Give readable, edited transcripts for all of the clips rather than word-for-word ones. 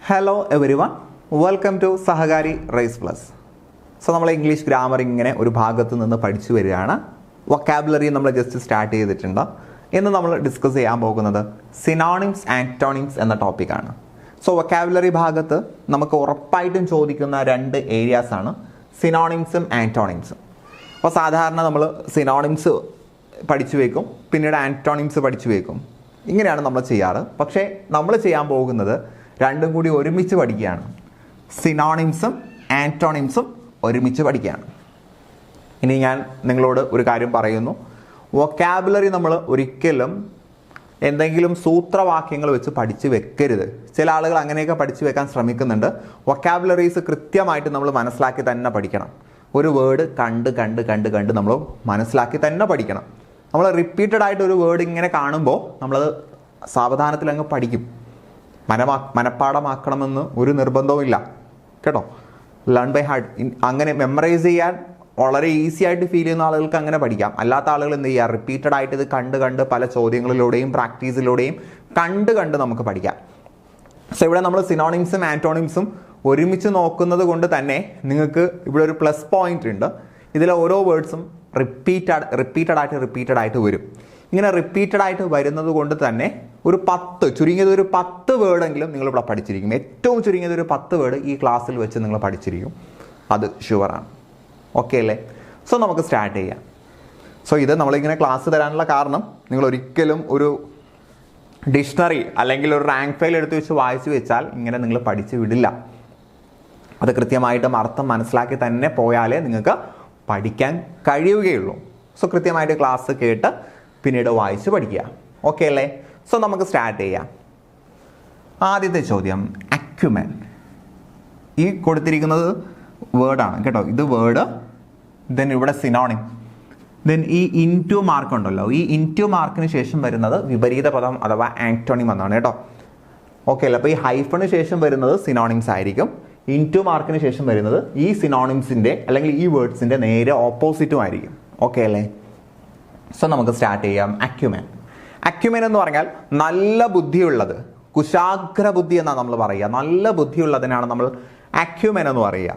Hello everyone, welcome to Sahakari rise plus. So നമ്മൾ English grammar ഇങ്ങനെ ഒരു ഭാഗത്ത് നിന്ന് പഠിച്ചു വരികയാണ്. വൊക്കാബുലറി നമ്മൾ ജസ്റ്റ് സ്റ്റാർട്ട് ചെയ്തിട്ടുണ്ട്. ഇന്ന് നമ്മൾ ഡിസ്കസ് ചെയ്യാൻ പോകുന്നത് സിനോണിംസ് ആൻറ്റോണിംസ് എന്ന ടോപ്പിക്കാണ്. സോ വൊക്കാബുലറി ഭാഗത്ത് നമുക്ക് ഉറപ്പായിട്ടും ചോദിക്കുന്ന രണ്ട് ഏരിയാസ് ആണ് സിനോണിംസും ആൻറ്റോണിംസും. അപ്പോൾ സാധാരണ നമ്മൾ സിനോണിംസ് പഠിച്ചു വയ്ക്കും, പിന്നീട് ആൻറ്റോണിംസ് പഠിച്ചു വയ്ക്കും. ഇങ്ങനെയാണ് നമ്മൾ ചെയ്യാറ്. പക്ഷേ നമ്മൾ ചെയ്യാൻ പോകുന്നത് രണ്ടും കൂടി ഒരുമിച്ച് പഠിക്കുകയാണ്. സിനോണിംസും ആൻറ്റോണിംസും ഒരുമിച്ച് പഠിക്കുകയാണ്. ഇനി ഞാൻ നിങ്ങളോട് ഒരു കാര്യം പറയുന്നു. വൊക്കാബുലറി നമ്മൾ ഒരിക്കലും എന്തെങ്കിലും സൂത്രവാക്യങ്ങൾ വെച്ച് പഠിച്ച് വെക്കരുത്. ചില ആളുകൾ അങ്ങനെയൊക്കെ പഠിച്ചു വെക്കാൻ ശ്രമിക്കുന്നുണ്ട്. വൊക്കാബുലറീസ് കൃത്യമായിട്ട് നമ്മൾ മനസ്സിലാക്കി തന്നെ പഠിക്കണം. ഒരു വേർഡ് കണ്ട് നമ്മൾ മനസ്സിലാക്കി തന്നെ പഠിക്കണം. നമ്മൾ റിപ്പീറ്റഡ് ആയിട്ട് ഒരു വേർഡ് ഇങ്ങനെ കാണുമ്പോൾ നമ്മളത് സാവധാനത്തിൽ അങ്ങ് പഠിക്കും. മനപ്പാടമാക്കണമെന്ന് ഒരു നിർബന്ധവും ഇല്ല കേട്ടോ. ലേൺ ബൈ ഹാർട്ട് അങ്ങനെ മെമ്മറൈസ് ചെയ്യാൻ വളരെ ഈസി ആയിട്ട് ഫീൽ ചെയ്യുന്ന ആളുകൾക്ക് അങ്ങനെ പഠിക്കാം. അല്ലാത്ത ആളുകൾ എന്ത് ചെയ്യുക, റിപ്പീറ്റഡ് ആയിട്ട് ഇത് കണ്ട് പല ചോദ്യങ്ങളിലൂടെയും പ്രാക്ടീസിലൂടെയും കണ്ട് നമുക്ക് പഠിക്കാം. സോ ഇവിടെ നമ്മൾ സിനോണിംസും ആൻറ്റോണിംസും ഒരുമിച്ച് നോക്കുന്നത് കൊണ്ട് തന്നെ നിങ്ങൾക്ക് ഇവിടെ ഒരു പ്ലസ് പോയിന്റ് ഉണ്ട്. ഇതിലെ ഓരോ വേർഡ്സും റിപ്പീറ്റഡ് ആയിട്ട് വരും. ഇങ്ങനെ റിപ്പീറ്റഡ് ആയിട്ട് വരുന്നത് കൊണ്ട് തന്നെ ചുരുങ്ങിയത് ഒരു 10 വേർഡെങ്കിലും നിങ്ങൾ ഇവിടെ പഠിച്ചിരിക്കും. ഏറ്റവും ചുരുങ്ങിയത് ഒരു 10 വേർഡ് ഈ ക്ലാസ്സിൽ വെച്ച് നിങ്ങൾ പഠിച്ചിരിക്കും. അത് ഷുവറാണ്. ഓക്കെ അല്ലേ? സോ നമുക്ക് സ്റ്റാർട്ട് ചെയ്യാം. സോ ഇത് നമ്മളിങ്ങനെ ക്ലാസ് തരാനുള്ള കാരണം, നിങ്ങൾ ഒരിക്കലും ഒരു ഡിക്ഷണറി അല്ലെങ്കിൽ ഒരു റാങ്ക് ഫയൽ എടുത്ത് വെച്ച് വായിച്ചു വെച്ചാൽ ഇങ്ങനെ നിങ്ങൾ പഠിച്ച് വിടില്ല. അത് കൃത്യമായിട്ടും അർത്ഥം മനസ്സിലാക്കി തന്നെ പോയാലേ നിങ്ങൾക്ക് പഠിക്കാൻ കഴിയുകയുള്ളൂ. സോ കൃത്യമായിട്ട് ക്ലാസ് കേട്ട് പിന്നീട് വായിച്ച് പഠിക്കുക. ഓക്കെ അല്ലേ? സോ നമുക്ക് സ്റ്റാർട്ട് ചെയ്യാം. ആദ്യത്തെ ചോദ്യം അക്യുമെൻ. ഈ കൊടുത്തിരിക്കുന്നത് വേർഡാണ് കേട്ടോ. ഇത് വേർഡ്, ദെൻ ഇവിടെ സിനോണിം, ദെൻ ഈ ഇൻറ്റു മാർക്ക് ഉണ്ടല്ലോ, ഈ ഇൻറ്റു മാർക്കിന് ശേഷം വരുന്നത് വിപരീത പദം അഥവാ ആന്റോണിം എന്നാണ് കേട്ടോ. ഓക്കെ അല്ലേ? അപ്പോൾ ഈ ഹൈഫണിന് ശേഷം വരുന്നത് സിനോണിംസ് ആയിരിക്കും. ഇൻറ്റു മാർക്കിന് ശേഷം വരുന്നത് ഈ സിനോണിംസിൻ്റെ അല്ലെങ്കിൽ ഈ വേർഡ്സിൻ്റെ നേരെ ഓപ്പോസിറ്റും ആയിരിക്കും. ഓക്കെ അല്ലേ? സോ നമുക്ക് സ്റ്റാർട്ട് ചെയ്യാം. അക്യുമെൻ എന്ന് പറഞ്ഞാൽ നല്ല ബുദ്ധിയുള്ളത്, കുശാഗ്ര ബുദ്ധി എന്നാണ് നമ്മൾ പറയുക. നല്ല ബുദ്ധിയുള്ളതിനാണ് നമ്മൾ അക്യുമെൻ എന്ന് പറയുക.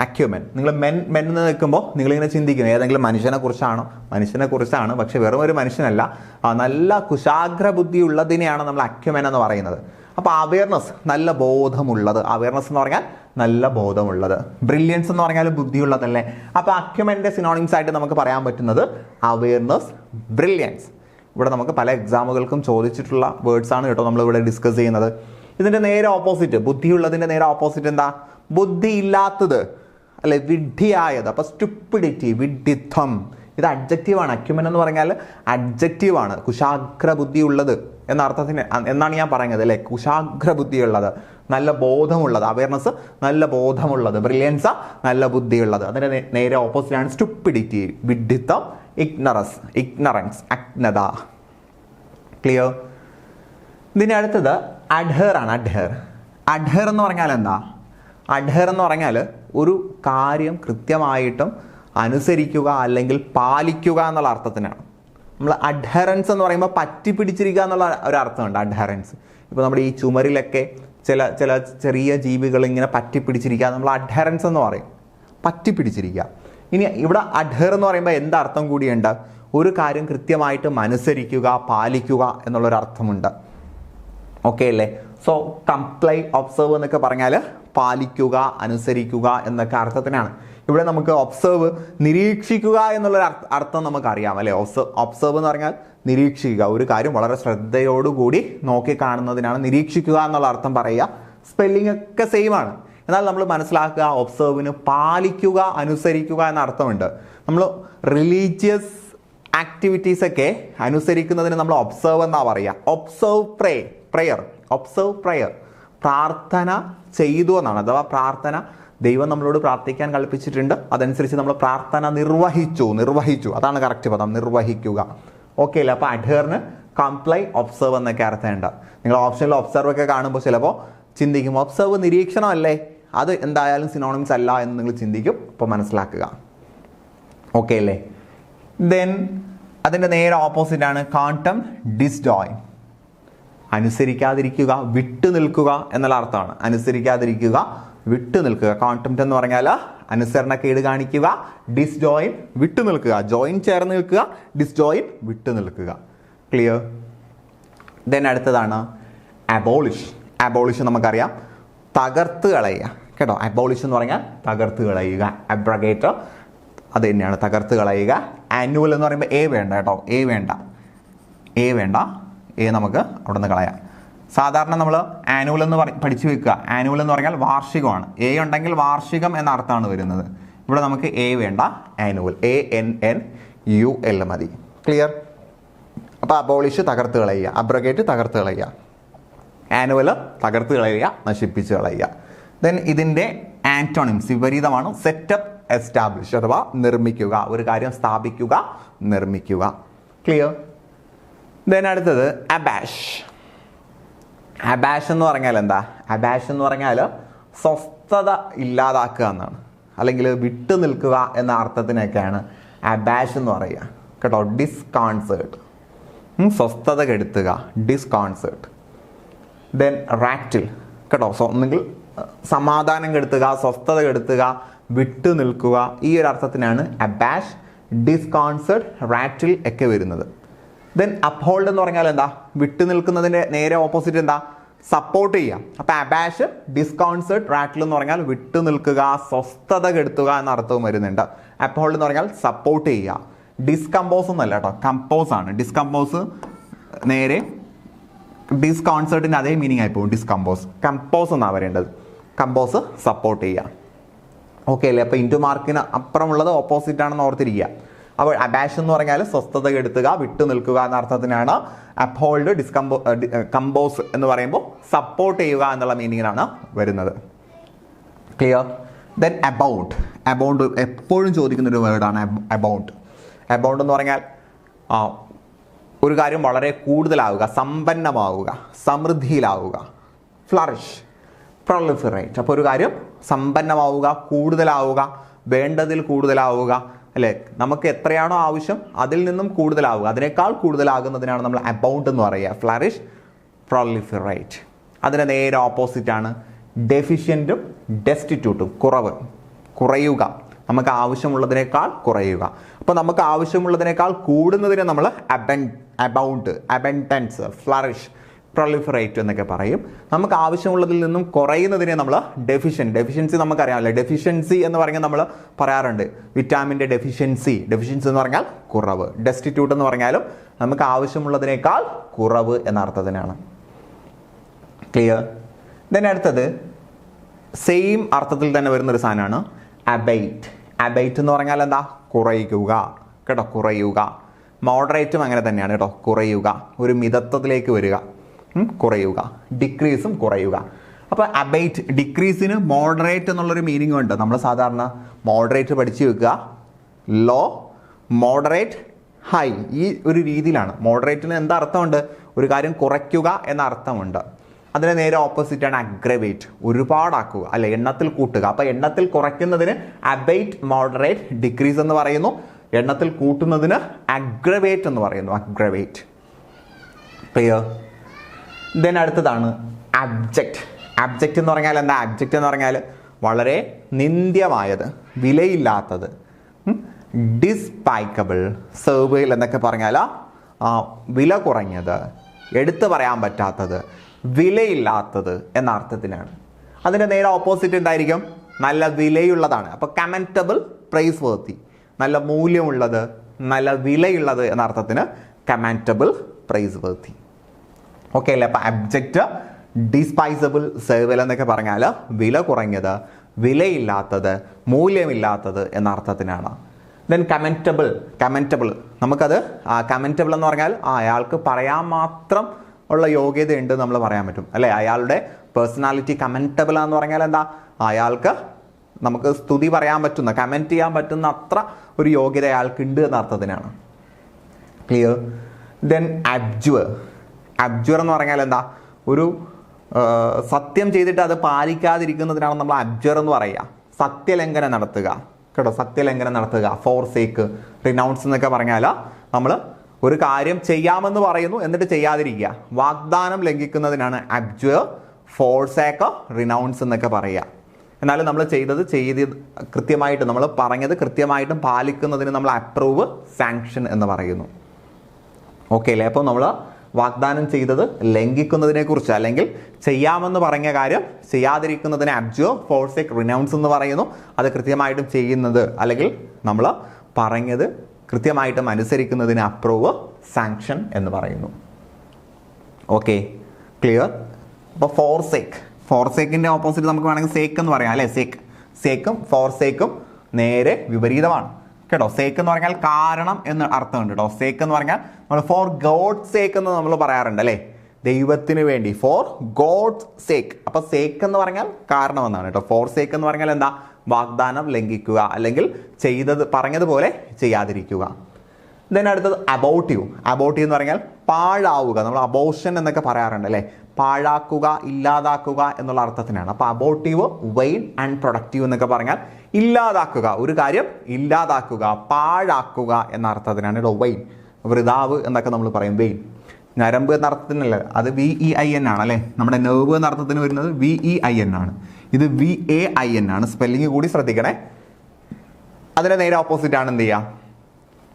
അക്യുമെൻ, നിങ്ങൾ മെൻ എന്ന് നിൽക്കുമ്പോൾ നിങ്ങളിങ്ങനെ ചിന്തിക്കും ഏതെങ്കിലും മനുഷ്യനെ കുറിച്ചാണ്. പക്ഷെ വെറും ഒരു മനുഷ്യനല്ല, നല്ല കുശാഗ്ര ബുദ്ധി ഉള്ളതിനെയാണ് നമ്മൾ അക്യുമെൻ എന്ന് പറയുന്നത്. അപ്പോൾ അവയർനെസ്, നല്ല ബോധമുള്ളത്. അവയർനെസ് എന്ന് പറഞ്ഞാൽ നല്ല ബോധമുള്ളത്. ബ്രില്യൻസ് എന്ന് പറഞ്ഞാൽ ബുദ്ധിയുള്ളതല്ലേ. അപ്പോൾ അക്യുമെൻ്റെ സിനോണിംസ് ആയിട്ട് നമുക്ക് പറയാൻ പറ്റുന്നത് അവയർനെസ്, ബ്രില്യൻസ്. ഇവിടെ നമുക്ക് പല എക്സാമുകൾക്കും ചോദിച്ചിട്ടുള്ള വേർഡ്സ് ആണ് കേട്ടോ നമ്മളിവിടെ ഡിസ്കസ് ചെയ്യുന്നത്. ഇതിൻ്റെ നേരെ ഓപ്പോസിറ്റ്, ബുദ്ധിയുള്ളതിൻ്റെ നേരെ ഓപ്പോസിറ്റ് എന്താ? ബുദ്ധിയില്ലാത്തത് അല്ലെ, വിഡ്ഢിയായത്. അപ്പോൾ സ്റ്റുപ്പിഡിറ്റി, വിഡ്ഢിത്വം, ഇത് അഡ്ജക്റ്റീവാണ്. അക്യുമെൻ എന്ന് പറഞ്ഞാൽ അഡ്ജക്റ്റീവാണ്. കുശാഗ്ര ബുദ്ധിയുള്ളത് എന്ന അർത്ഥത്തിന് എന്നാണ് ഞാൻ പറയുന്നത് അല്ലേ. കുശാഗ്ര ബുദ്ധിയുള്ളത്, നല്ല ബോധമുള്ളത്. അവയർനെസ് നല്ല ബോധമുള്ളത്, ബ്രില്യൻസ് നല്ല ബുദ്ധിയുള്ളത്. അതിൻ്റെ നേരെ ഓപ്പോസിറ്റാണ് സ്റ്റുപ്പിഡിറ്റി, വിഡ്ഢിത്തം, ഇഗ്നറൻസ്, അജ്ഞത. ക്ലിയർ? ഇതിൻ്റെ അടുത്തത് അഡ്ഹർ ആണ്. അഡ്ഹർ എന്ന് പറഞ്ഞാൽ എന്താ? അഡ്ഹർ എന്ന് പറഞ്ഞാൽ ഒരു കാര്യം കൃത്യമായിട്ടും അനുസരിക്കുക അല്ലെങ്കിൽ പാലിക്കുക എന്നുള്ള അർത്ഥത്തിനാണ്. നമ്മൾ അഡ്ഹറൻസ് എന്ന് പറയുമ്പോൾ പറ്റി പിടിച്ചിരിക്കുക എന്നുള്ള ഒരു അർത്ഥമുണ്ട്. അഡ്ഹറൻസ് ഇപ്പോൾ നമ്മുടെ ഈ ചുമരിലൊക്കെ ചില ചെറിയ ജീവികൾ ഇങ്ങനെ പറ്റി പിടിച്ചിരിക്കുക, നമ്മൾ അഡ്ഹറൻസ് എന്ന് പറയും, പറ്റി പിടിച്ചിരിക്കുക. ഇനി ഇവിടെ അഡ്ഹർ എന്ന് പറയുമ്പോൾ എന്താ അർത്ഥം കൂടിയുണ്ട്? ഒരു കാര്യം കൃത്യമായിട്ടും അനുസരിക്കുക, പാലിക്കുക എന്നുള്ളൊരർത്ഥമുണ്ട്. ഓക്കെ അല്ലേ? സോ കംപ്ലൈ, ഒബ്സർവ് എന്നൊക്കെ പറഞ്ഞാൽ പാലിക്കുക, അനുസരിക്കുക എന്നൊക്കെ അർത്ഥത്തിനാണ്. ഇവിടെ നമുക്ക് ഒബ്സർവ്, നിരീക്ഷിക്കുക എന്നുള്ളൊരു അർത്ഥം നമുക്കറിയാം അല്ലേ. ഒബ്സർവ് എന്ന് പറഞ്ഞാൽ നിരീക്ഷിക്കുക, ഒരു കാര്യം വളരെ ശ്രദ്ധയോടുകൂടി നോക്കി കാണുന്നതിനാണ് നിരീക്ഷിക്കുക എന്നുള്ള അർത്ഥം പറയുക. സ്പെല്ലിംഗ് ഒക്കെ സെയിം ആണ്. എന്നാൽ നമ്മൾ മനസ്സിലാക്കുക, ഒബ്സർവിന് പാലിക്കുക, അനുസരിക്കുക എന്ന അർത്ഥമുണ്ട്. നമ്മൾ റിലീജിയസ് ആക്ടിവിറ്റീസൊക്കെ അനുസരിക്കുന്നതിന് നമ്മൾ ഒബ്സർവ് എന്നാണ് പറയുക. ഒബ്സർവ് പ്രയർ, പ്രാർത്ഥന ചെയ്തു എന്നാണ്. അഥവാ പ്രാർത്ഥന, ദൈവം നമ്മളോട് പ്രാർത്ഥിക്കാൻ കൽപ്പിച്ചിട്ടുണ്ട്, അതനുസരിച്ച് നമ്മൾ പ്രാർത്ഥന നിർവഹിച്ചു. അതാണ് കറക്റ്റ് പദം, നിർവഹിക്കുക. ഓക്കെ അല്ലേ? അപ്പോൾ അഡ്ഹറിന് കംപ്ലൈ, ഒബ്സർവ് എന്നൊക്കെ അർത്ഥമുണ്ട്. നിങ്ങൾ ഓപ്ഷനിൽ ഒബ്സർവ് ഒക്കെ കാണുമ്പോൾ ചിലപ്പോൾ ചിന്തിക്കും ഒബ്സർവ് നിരീക്ഷണമല്ലേ, അത് എന്തായാലും സിനോണിംസ് അല്ല എന്ന് നിങ്ങൾ ചിന്തിക്കും. അപ്പോൾ മനസ്സിലാക്കുക. ഓക്കെ അല്ലേ? ദെൻ അതിൻ്റെ നേരെ ഓപ്പോസിറ്റാണ് കോണ്ടം, ഡിസ്ജോയ്. അനുസരിക്കാതിരിക്കുക, വിട്ടു നിൽക്കുക എന്നുള്ള അർത്ഥമാണ്. അനുസരിക്കാതിരിക്കുക, വിട്ടു നിൽക്കുക. കോൺടെംപ്റ്റ് എന്ന് പറഞ്ഞാൽ അനുസരണക്കേട് കാണിക്കുക, ഡിസ്ജോയിൻ വിട്ടു നിൽക്കുക, ജോയിൻ ചേർന്ന് നിൽക്കുക, ഡിസ്ജോയിൻ വിട്ടു നിൽക്കുക. ക്ലിയർ? ദെൻ അടുത്തതാണ് അബോളിഷ്. അബോളിഷ് നമുക്കറിയാം, തകർത്ത് കളയുക കേട്ടോ. അബോളിഷ് എന്ന് പറഞ്ഞാൽ തകർത്ത് കളയുക. അബ്രഗേറ്റ് അത് തന്നെയാണ്, തകർത്ത് കളയുക. ആനുവൽ എന്ന് പറയുമ്പോൾ എ വേണ്ട കേട്ടോ, എ വേണ്ട, എ വേണ്ട, എ നമുക്ക് അവിടെ നിന്ന് കളയാം. സാധാരണ നമ്മൾ ആനുവൽ എന്ന് പഠിച്ചു വെക്കുക. ആനുവൽ എന്ന് പറഞ്ഞാൽ വാർഷികമാണ്. എ ഉണ്ടെങ്കിൽ വാർഷികം എന്ന അർത്ഥമാണ് വരുന്നത്. ഇവിടെ നമുക്ക് എ വേണ്ട, ആനുവൽ, ANNUL മതി. ക്ലിയർ? അപ്പോൾ അബോളിഷ് തകർത്ത് കളയുക, അബ്രഗേറ്റ് തകർത്ത് കളയുക, ആനുവൽ തകർത്ത് കളയുക, നശിപ്പിച്ച് കളയുക. ദെൻ ഇതിൻ്റെ ആന്റോണിംസ് വിപരീതമാണ് സെറ്റപ്പ്, എസ്റ്റാബ്ലിഷ് അഥവാ നിർമ്മിക്കുക, ഒരു കാര്യം സ്ഥാപിക്കുക, നിർമ്മിക്കുക. ക്ലിയർ? ദെൻ അടുത്തത് അബാഷ്. അബാഷ് എന്ന് പറഞ്ഞാൽ എന്താ? അബാഷ് എന്ന് പറഞ്ഞാൽ സ്വസ്ഥത ഇല്ലാതാക്കുക എന്നാണ്, അല്ലെങ്കിൽ വിട്ടു നിൽക്കുക എന്ന അർത്ഥത്തിനൊക്കെയാണ് അബാഷ് എന്ന് പറയുക കേട്ടോ. ഡിസ്കോൺസേർട്ട്, സ്വസ്ഥത കെടുത്തുക, ഡിസ്കോൺസേർട്ട്. ദെൻ റാറ്റിൽ കേട്ടോ, ഒന്നുകിൽ സമാധാനം കെടുത്തുക, സ്വസ്ഥത കെടുത്തുക, വിട്ടു നിൽക്കുക, ഈ ഒരു അർത്ഥത്തിനാണ് അബാഷ്, ഡിസ്കോൺസേർട്ട്, റാറ്റിൽ ഒക്കെ വരുന്നത്. ദെൻ അപ്ഹോൾഡ് എന്ന് പറഞ്ഞാൽ എന്താ? വിട്ടു നിൽക്കുന്നതിൻ്റെ നേരെ ഓപ്പോസിറ്റ് എന്താ? സപ്പോർട്ട് ചെയ്യുക. അപ്പോൾ അബാഷ്, ഡിസ്കോൺസേർട്ട്, റാറ്റിൽ എന്ന് പറഞ്ഞാൽ വിട്ടു നിൽക്കുക, സ്വസ്ഥത കെടുത്തുക എന്ന അർത്ഥവും വരുന്നുണ്ട്. അപ്ഹോൾഡ് എന്ന് പറഞ്ഞാൽ സപ്പോർട്ട് ചെയ്യുക. ഡിസ്കമ്പോസ് എന്നല്ല കേട്ടോ, കമ്പോസ് ആണ്. ഡിസ്കമ്പോസ് നേരെ ഡിസ്കോൺസേർട്ടിൻ്റെ അതേ മീനിങ് ആയി പോകും. ഡിസ്കമ്പോസ്, കമ്പോസ് എന്നാണ് വരേണ്ടത്. കമ്പോസ് സപ്പോർട്ട് ചെയ്യുക. ഓക്കെ അല്ലേ? അപ്പോൾ ഇൻറ്റു മാർക്കിന് അപ്പുറമുള്ളത് ഓപ്പോസിറ്റ് ആണെന്ന് ഓർത്തിരിക്കുക. അപ്പോൾ അബാഷ് എന്ന് പറഞ്ഞാൽ സ്വസ്ഥത കെടുത്തുക, വിട്ടു നിൽക്കുക എന്ന അർത്ഥത്തിനാണ്. അപ്ഹോൾഡ്, കമ്പോസ് എന്ന് പറയുമ്പോൾ സപ്പോർട്ട് ചെയ്യുക എന്നുള്ള മീനിങ്ങിനാണ് വരുന്നത്. ക്ലിയർ? Then abound. അബൗണ്ട് എപ്പോഴും ചോദിക്കുന്നൊരു വേർഡാണ് അബൗണ്ട്. അബൗണ്ട് എന്ന് പറഞ്ഞാൽ ഒരു കാര്യം വളരെ കൂടുതലാവുക, സമ്പന്നമാവുക, സമൃദ്ധിയിലാവുക. ഫ്ലറിഷ്, പ്രൊളിഫറേറ്റ്. അപ്പോൾ ഒരു കാര്യം സമ്പന്നമാവുക, കൂടുതലാവുക, വേണ്ടതിൽ കൂടുതലാവുക, അല്ലേ? നമുക്ക് എത്രയാണോ ആവശ്യം അതിൽ നിന്നും കൂടുതലാവുക, അതിനേക്കാൾ കൂടുതലാകുന്നതിനാണ് നമ്മൾ അബൗണ്ട് എന്ന് പറയുക. ഫ്ലറിഷ്, പ്രൊളിഫറേറ്റ്. അതിന് നേരെ ഓപ്പോസിറ്റാണ് ഡെഫിഷ്യൻറ്റും ഡെസ്റ്റിറ്റ്യൂട്ടും. കുറവ്, കുറയുക, നമുക്ക് ആവശ്യമുള്ളതിനേക്കാൾ കുറയുക. അപ്പോൾ നമുക്ക് ആവശ്യമുള്ളതിനേക്കാൾ കൂടുന്നതിനെ നമ്മൾ അബൗണ്ട്, അബൻഡൻസ്, ഫ്ലറിഷ്, പ്രൊളിഫറേറ്റ് എന്നൊക്കെ പറയും. നമുക്ക് ആവശ്യമുള്ളതിൽ നിന്നും കുറയുന്നതിനെ നമ്മൾ ഡെഫിഷ്യൻസി നമുക്കറിയാമല്ലോ. ഡെഫിഷ്യൻസി എന്ന് പറഞ്ഞാൽ നമ്മൾ പറയാറുണ്ട് വിറ്റാമിൻ്റെ ഡെഫിഷ്യൻസി. ഡെഫിഷ്യൻസി എന്ന് പറഞ്ഞാൽ കുറവ്. ഡെസ്റ്റിറ്റ്യൂട്ട് എന്ന് പറഞ്ഞാലും നമുക്ക് ആവശ്യമുള്ളതിനേക്കാൾ കുറവ് എന്ന അർത്ഥത്തിനാണ്. ക്ലിയർ? ദെൻ അടുത്തത് സെയിം അർത്ഥത്തിൽ തന്നെ വരുന്നൊരു സാധനമാണ് അബൈറ്റ്. അബൈറ്റ് എന്ന് പറഞ്ഞാൽ എന്താ? കുറയുക കേട്ടോ, കുറയുക. മോഡറേറ്റും അങ്ങനെ തന്നെയാണ് കേട്ടോ, കുറയുക, ഒരു മിതത്വത്തിലേക്ക് വരിക, കുറയുക. ഡിക്രീസും കുറയുക. അപ്പോൾ അബൈറ്റ്, ഡിക്രീസിന് മോഡറേറ്റ് എന്നുള്ളൊരു മീനിങ് ഉണ്ട്. നമ്മൾ സാധാരണ മോഡറേറ്റ് പഠിച്ചു വെക്കുക. ലോ, മോഡറേറ്റ്, ഹൈ, ഈ ഒരു രീതിയിലാണ്. മോഡറേറ്റിന് എന്താ അർത്ഥമുണ്ട്? ഒരു കാര്യം കുറയ്ക്കുക എന്ന അർത്ഥമുണ്ട്. അതിന് നേരെ ഓപ്പോസിറ്റാണ് അഗ്രവേറ്റ്, ഒരുപാടാക്കുക, അല്ലെ, എണ്ണത്തിൽ കൂട്ടുക. അപ്പോൾ എണ്ണത്തിൽ കുറയ്ക്കുന്നതിന് അബൈറ്റ്, മോഡറേറ്റ്, ഡിക്രീസ് എന്ന് പറയുന്നു. എണ്ണത്തിൽ കൂട്ടുന്നതിന് അഗ്രവേറ്റ് എന്ന് പറയുന്നു. അഗ്രവേറ്റ്. ക്ലിയർ? ദെൻ അടുത്തതാണ് അബ്ജക്റ്റ്. അബ്ജക്റ്റ് എന്ന് പറഞ്ഞാൽ എന്താ? അബ്ജക്റ്റ് എന്ന് പറഞ്ഞാൽ വളരെ നിന്ദ്യമായത്, വിലയില്ലാത്തത്, ഡിസ്പൈക്കബിൾ, സെർവൈൽ എന്നൊക്കെ പറഞ്ഞാൽ വില കുറഞ്ഞത്, എടുത്തു പറയാൻ പറ്റാത്തത്, വിലയില്ലാത്തത് എന്ന അർത്ഥത്തിനാണ്. അതിൻ്റെ നേരെ ഓപ്പോസിറ്റ് എന്തായിരിക്കും? നല്ല വിലയുള്ളതാണ്. അപ്പോൾ കമൻറ്റബിൾ, പ്രൈസ് വർത്തി, നല്ല മൂല്യമുള്ളത്, നല്ല വിലയുള്ളത് എന്ന അർത്ഥത്തിന് കമൻറ്റബിൾ, പ്രൈസ് വർത്തി. ഓക്കെ അല്ലേ? അപ്പോൾ അബ്ജക്റ്റ്, ഡിസ്പൈസബിൾ, സെർവൈൽ എന്നൊക്കെ പറഞ്ഞാൽ വില കുറഞ്ഞത്, വിലയില്ലാത്തത്, മൂല്യമില്ലാത്തത് എന്ന അർത്ഥത്തിനാണ്. Then commendable. കമൻറ്റബിൾ നമുക്കത് കമൻറ്റബിൾ എന്ന് പറഞ്ഞാൽ അയാൾക്ക് പറയാൻ മാത്രം ഉള്ള യോഗ്യതയുണ്ട് നമ്മൾ പറയാൻ പറ്റും, അല്ലേ? അയാളുടെ പേഴ്സണാലിറ്റി കമൻറ്റബിൾ എന്ന് പറഞ്ഞാൽ എന്താ? അയാൾക്ക് നമുക്ക് സ്തുതി പറയാൻ പറ്റുന്ന, കമൻറ്റ് ചെയ്യാൻ പറ്റുന്ന അത്ര ഒരു യോഗ്യത അയാൾക്കുണ്ട് എന്ന അർത്ഥത്തിനാണ്. ക്ലിയർ? ദെൻ അബ്ജുവർ. അബ്ജുവർ എന്ന് പറഞ്ഞാൽ എന്താ? ഒരു സത്യം ചെയ്തിട്ട് അത് പാലിക്കാതിരിക്കുന്നതിനാണ് നമ്മൾ അബ്ജുവർ എന്ന് പറയുക. സത്യലംഘനം നടത്തുക കേട്ടോ, സത്യലംഘനം നടത്തുക. ഫോർ സേക്ക്, റിനൗൺസ് എന്നൊക്കെ പറഞ്ഞാൽ നമ്മൾ ഒരു കാര്യം ചെയ്യാമെന്ന് പറയുന്നു എന്നിട്ട് ചെയ്യാതിരിക്കുക. വാഗ്ദാനം ലംഘിക്കുന്നതിനാണ് അബ്ജുർ, ഫോർസേക്ക്, റിനൗൺസ് എന്നൊക്കെ പറയുക. എന്നാലും നമ്മൾ ചെയ്ത് കൃത്യമായിട്ട് നമ്മൾ പറഞ്ഞത് കൃത്യമായിട്ടും പാലിക്കുന്നതിന് നമ്മൾ അപ്രൂവ്, സാങ്ഷൻ എന്ന് പറയുന്നു. ഓക്കെ അല്ലേ? അപ്പോൾ നമ്മൾ വാഗ്ദാനം ചെയ്തത് ലംഘിക്കുന്നതിനെ കുറിച്ച് അല്ലെങ്കിൽ ചെയ്യാമെന്ന് പറഞ്ഞ കാര്യം ചെയ്യാതിരിക്കുന്നതിനെ അബ്ജുർ, ഫോർസേക്ക്, റിനൗൺസ് എന്ന് പറയുന്നു. അത് കൃത്യമായിട്ടും ചെയ്യുന്നത് അല്ലെങ്കിൽ നമ്മൾ പറഞ്ഞത് കൃത്യമായിട്ടും അനുസരിക്കുന്നതിന് അപ്രൂവ്, സാങ്ഷൻ എന്ന് പറയുന്നു. Okay, clear? അപ്പോൾ ഫോർസേക്കിൻ്റെ ഓപ്പോസിറ്റ് നമുക്ക് വേണമെങ്കിൽ സേക്ക് എന്ന് പറയാം അല്ലേ? സേക്കും ഫോർസേക്കും നേരെ വിപരീതമാണ് കേട്ടോ. സേക്ക് എന്ന് പറഞ്ഞാൽ കാരണം എന്ന് അർത്ഥമുണ്ട് കേട്ടോ. സേക്ക് എന്ന് പറഞ്ഞാൽ നമ്മൾ ഫോർ ഗോഡ് സേക്ക് എന്ന് നമ്മൾ പറയാറുണ്ട് അല്ലേ? ദൈവത്തിന് വേണ്ടി, ഫോർ ഗോഡ് സേക്ക്. അപ്പോൾ സേക്ക് എന്ന് പറഞ്ഞാൽ കാരണം എന്നാണ് കേട്ടോ. ഫോർ സേക്ക് എന്ന് പറഞ്ഞാൽ എന്താ? വാഗ്ദാനം ലംഘിക്കുക അല്ലെങ്കിൽ പറഞ്ഞതുപോലെ ചെയ്യാതിരിക്കുക. ദെൻ അടുത്തത് അബോട്ടീവ് എന്ന് പറഞ്ഞാൽ പാഴാവുക. നമ്മൾ അബോഷൻ എന്നൊക്കെ പറയാറുണ്ട് അല്ലേ? പാഴാക്കുക, ഇല്ലാതാക്കുക എന്നുള്ള അർത്ഥത്തിനാണ്. അപ്പോൾ അബോട്ടീവ്, വെയിൻ ആൻഡ് പ്രൊഡക്റ്റീവ് എന്നൊക്കെ പറഞ്ഞാൽ ഇല്ലാതാക്കുക, ഒരു കാര്യം ഇല്ലാതാക്കുക, പാഴാക്കുക എന്ന അർത്ഥത്തിനാണ് കേട്ടോ. വെയിൻ, വൃതാവ് എന്നൊക്കെ നമ്മൾ പറയും. വെയിൻ ഞരമ്പ് എന്ന അർത്ഥത്തിനല്ല, അത് VEIN ആണ് അല്ലേ? നമ്മുടെ നെർവ് എന്ന അർത്ഥത്തിന് വരുന്നത് VEIN ആണ്. ഇത് VAIN ആണ്. സ്പെല്ലിങ് കൂടി ശ്രദ്ധിക്കണേ. അതിൻ്റെ നേരെ ഓപ്പോസിറ്റ് ആണ് എന്ത് ചെയ്യുക?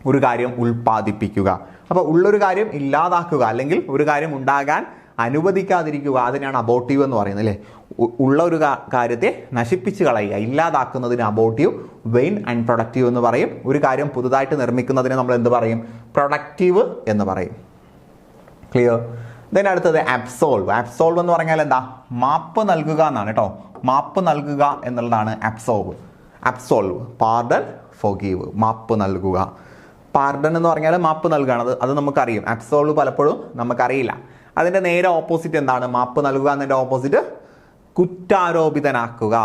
ഒരു കാര്യം ഉൽപ്പാദിപ്പിക്കുക. അപ്പോൾ ഉള്ളൊരു കാര്യം ഇല്ലാതാക്കുക അല്ലെങ്കിൽ ഒരു കാര്യം ഉണ്ടാകാൻ അനുവദിക്കാതിരിക്കുക, അതിനാണ് അബോട്ടീവ് എന്ന് പറയുന്നത് അല്ലേ? ഉള്ള ഒരു കാര്യത്തെ നശിപ്പിച്ച് കളയുക, ഇല്ലാതാക്കുന്നതിന് അബോട്ടീവ്, വെയിൻ ആൻഡ് പ്രൊഡക്റ്റീവ് എന്ന് പറയും. ഒരു കാര്യം പുതുതായിട്ട് നിർമ്മിക്കുന്നതിന് നമ്മൾ എന്ത് പറയും? പ്രൊഡക്റ്റീവ് എന്ന് പറയും. ക്ലിയർ? ദെൻ അടുത്തത് അബ്സോൾവ് എന്ന് പറഞ്ഞാൽ എന്താ? മാപ്പ് നൽകുക എന്നാണ് കേട്ടോ. മാപ്പ് നൽകുക എന്നുള്ളതാണ് അബ്സോൾവ്. പാർഡൺ, ഫോർഗീവ്, മാപ്പ് നൽകുക. പാർഡൺ എന്ന് പറഞ്ഞാൽ മാപ്പ് നൽകുകയാണ്. അത് നമുക്കറിയും. അബ്സോൾവ് പലപ്പോഴും നമുക്കറിയില്ല. അതിൻ്റെ നേരെ ഓപ്പോസിറ്റ് എന്താണ്? മാപ്പ് നൽകുക എന്നതിൻ്റെ ഓപ്പോസിറ്റ് കുറ്റാരോപിതനാക്കുക.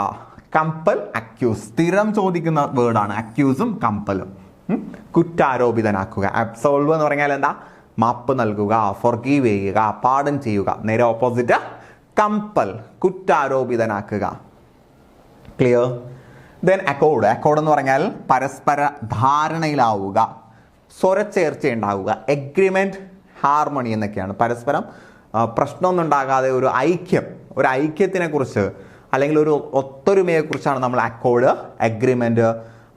Compel, accuse. സ്ഥിരം ചോദിക്കുന്ന വേർഡാണ് അക്യൂസും കമ്പലും. കുറ്റാരോപിതനാക്കുക. അബ്സോൾവ് എന്ന് പറഞ്ഞാൽ എന്താ? മാപ്പ് നൽകുക, ഫൊർഗീവ് ചെയ്യുക, പാർഡൺ ചെയ്യുക. നേരെ ഓപ്പോസിറ്റ് കമ്പൽ, കുറ്റാരോപിതനാക്കുക. ക്ലിയർ? ദെൻ അക്കോർഡ് എന്ന് പറഞ്ഞാൽ പരസ്പര ധാരണയിലാവുക, സ്വരച്ചേർച്ച ഉണ്ടാവുക. എഗ്രിമെൻറ്റ്, ഹാർമണി എന്നൊക്കെയാണ്. പരസ്പരം പ്രശ്നമൊന്നും ഉണ്ടാകാതെ ഒരു ഐക്യത്തിനെ കുറിച്ച് അല്ലെങ്കിൽ ഒരു ഒത്തൊരുമയെക്കുറിച്ചാണ് നമ്മൾ അക്കോർഡ്, എഗ്രിമെൻറ്റ്,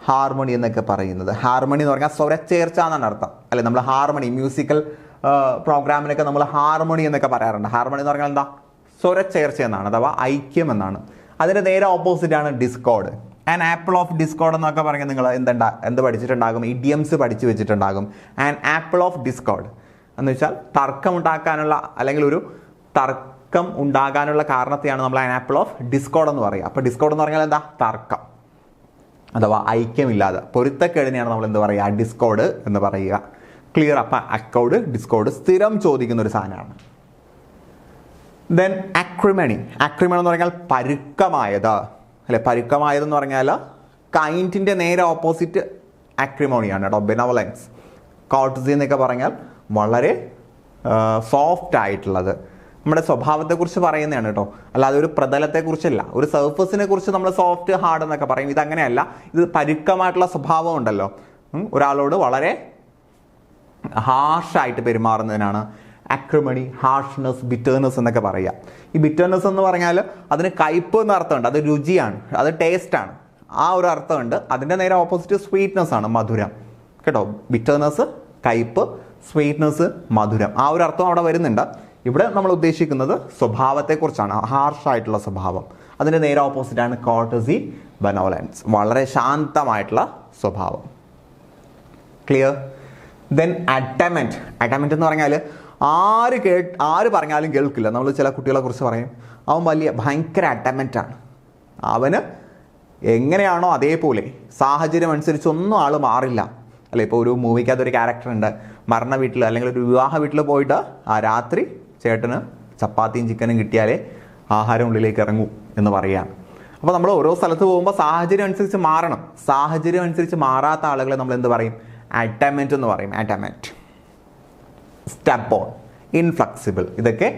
ഹാർമണി എന്നൊക്കെ പറയുന്നത്. ഹാർമണി എന്ന് പറഞ്ഞാൽ സ്വരച്ചേർച്ച എന്നാണ് അർത്ഥം അല്ലെ? നമ്മൾ ഹാർമണി, മ്യൂസിക്കൽ പ്രോഗ്രാമിനൊക്കെ നമ്മൾ ഹാർമണി എന്നൊക്കെ പറയാറുണ്ട്. ഹാർമണി എന്ന് പറഞ്ഞാൽ എന്താ? സ്വരച്ചേർച്ച എന്നാണ്, അഥവാ ഐക്യം എന്നാണ്. അതിൻ്റെ നേരെ ഓപ്പോസിറ്റാണ് discord. An apple of discord എന്നൊക്കെ പറഞ്ഞാൽ നിങ്ങൾ എന്ത് പഠിച്ചിട്ടുണ്ടാകും? ഇഡിയംസ് പഠിച്ചു വെച്ചിട്ടുണ്ടാകും. ആൻ ആപ്പിൾ ഓഫ് ഡിസ്കോർഡ് എന്ന് വെച്ചാൽ തർക്കം ഉണ്ടാക്കാനുള്ള അല്ലെങ്കിൽ ഒരു തർക്കം ഉണ്ടാകാനുള്ള കാരണത്തെയാണ് നമ്മൾ ആൻ ആപ്പിൾ ഓഫ് ഡിസ്കോർഡ് എന്ന് പറയുക. അപ്പോൾ ഡിസ്കോർഡ് എന്ന് പറഞ്ഞാൽ എന്താ? തർക്കം അഥവാ ഐക്യമില്ലാതെ, പൊരുത്തക്കേടിനെയാണ് നമ്മൾ എന്ത് പറയുക? ഡിസ്കോർഡ് എന്ന് പറയുക. ക്ലിയർ? അപ്പം അക്കോർഡ്, ഡിസ്കോർഡ് സ്ഥിരം ചോദിക്കുന്ന ഒരു സാധനമാണ്. ദെൻ അക്രിമണി എന്ന് പറഞ്ഞാൽ പരുക്കമായത് അല്ലെ? പരുക്കമായതെന്ന് പറഞ്ഞാൽ കൈൻഡിൻ്റെ നേരെ ഓപ്പോസിറ്റ് അക്രിമോണിയാണ് കേട്ടോ. ബെനവലൻസ്, കോർട്ടസി എന്നൊക്കെ പറഞ്ഞാൽ വളരെ സോഫ്റ്റ് ആയിട്ടുള്ളത്. നമ്മുടെ സ്വഭാവത്തെക്കുറിച്ച് പറയുന്നതാണ് കേട്ടോ, അല്ലാതെ ഒരു പ്രതലത്തെക്കുറിച്ചല്ല. ഒരു സർഫസിനെ കുറിച്ച് നമ്മൾ സോഫ്റ്റ്, ഹാർഡ് എന്നൊക്കെ പറയും. ഇതങ്ങനെയല്ല. ഇത് പരുക്കമായിട്ടുള്ള സ്വഭാവം ഉണ്ടല്ലോ, ഒരാളോട് വളരെ ഹാർഷായിട്ട് പെരുമാറുന്നതിനാണ് അക്രിമണി, ഹാർഷ്നെസ്, ബിറ്റേർനെസ് എന്നൊക്കെ പറയുക. ഈ ബിറ്റേർനെസ് എന്ന് പറഞ്ഞാൽ അതിന് കയ്പ് എന്ന അർത്ഥമുണ്ട്. അത് രുചിയാണ്, അത് ടേസ്റ്റാണ്, ആ ഒരു അർത്ഥമുണ്ട്. അതിൻ്റെ നേരെ ഓപ്പോസിറ്റ് സ്വീറ്റ്നെസ് ആണ്, മധുരം കേട്ടോ. ബിറ്റേർനെസ്, കയ്പ്, സ്വീറ്റ്നെസ്, മധുരം, ആ ഒരു അർത്ഥം അവിടെ വരുന്നുണ്ട്. ഇവിടെ നമ്മൾ ഉദ്ദേശിക്കുന്നത് സ്വഭാവത്തെക്കുറിച്ചാണ്, ഹാർഷായിട്ടുള്ള സ്വഭാവം. അതിൻ്റെ നേരെ ഓപ്പോസിറ്റാണ് കോർട്ടസി, ബെനവലൻസ്, വളരെ ശാന്തമായിട്ടുള്ള സ്വഭാവം. ക്ലിയർ? ദെൻ അഡമന്റ് എന്ന് പറഞ്ഞാൽ ആര് പറഞ്ഞാലും കേൾക്കില്ല. നമ്മൾ ചില കുട്ടികളെ കുറിച്ച് പറയും, അവൻ ഭയങ്കര അഡമൻ്റാണ്, അവന് എങ്ങനെയാണോ അതേപോലെ സാഹചര്യം അനുസരിച്ചൊന്നും ആൾ മാറില്ല അല്ലെ? ഇപ്പോൾ ഒരു മൂവിക്കകത്തൊരു ക്യാരക്ടർ ഉണ്ട്, മരണ വീട്ടിൽ അല്ലെങ്കിൽ ഒരു വിവാഹ വീട്ടിൽ പോയിട്ട് ആ രാത്രി ചേട്ടന് ചപ്പാത്തിയും ചിക്കനും കിട്ടിയാലേ ആഹാരം ഉള്ളിലേക്ക് ഇറങ്ങൂ എന്ന് പറയുകയാണ്. അപ്പോൾ നമ്മൾ ഓരോ സ്ഥലത്ത് പോകുമ്പോൾ സാഹചര്യം അനുസരിച്ച് മാറണം. സാഹചര്യം അനുസരിച്ച് മാറാത്ത ആളുകളെ നമ്മൾ എന്ത് പറയും? അഡമന്റ് എന്ന് പറയും. അഡമന്റ്, സ്റ്റബോൺ, ഇൻഫ്ലെക്സിബിൾ, ഇതൊക്കെ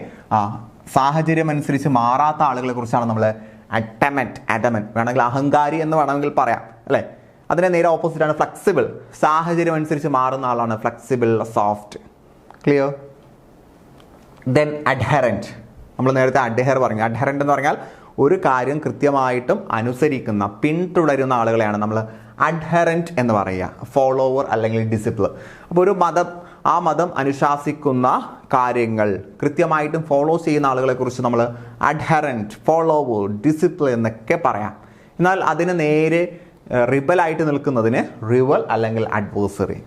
സാഹചര്യം അനുസരിച്ച് മാറാത്ത ആളുകളെ കുറിച്ചാണ് നമ്മൾ അഡമന്റ് വേണമെങ്കിൽ അഹങ്കാരി എന്ന് വേണമെങ്കിൽ പറയാം അല്ലേ? അതിനെ നേരെ ഓപ്പോസിറ്റാണ് ഫ്ലെക്സിബിൾ. സാഹചര്യം അനുസരിച്ച് മാറുന്ന ആളാണ് flexible, soft. Clear? Then adherent. നമ്മൾ നേരത്തെ അഡ്ഹെയർ പറഞ്ഞു. അഡ്ഹറൻറ്റ് എന്ന് പറഞ്ഞാൽ ഒരു കാര്യം കൃത്യമായിട്ടും അനുസരിക്കുന്ന, പിന്തുടരുന്ന ആളുകളെയാണ് നമ്മൾ അഡ്ഹറൻറ്റ് എന്ന് പറയുക. ഫോളോവർ അല്ലെങ്കിൽ ഡിസിപ്പിൾ. അപ്പോൾ ഒരു മതം, ആ മതം അനുശാസിക്കുന്ന കാര്യങ്ങൾ കൃത്യമായിട്ടും ഫോളോ ചെയ്യുന്ന ആളുകളെ കുറിച്ച് നമ്മൾ അഡ്ഹറൻറ്റ്, ഫോളോവർ, ഡിസിപ്പിൾ എന്നൊക്കെ പറയാം. എന്നാൽ അതിന് നേരെ റിബലായിട്ട് നിൽക്കുന്നതിന് റിവൽ അല്ലെങ്കിൽ അഡ്വേഴ്സറി.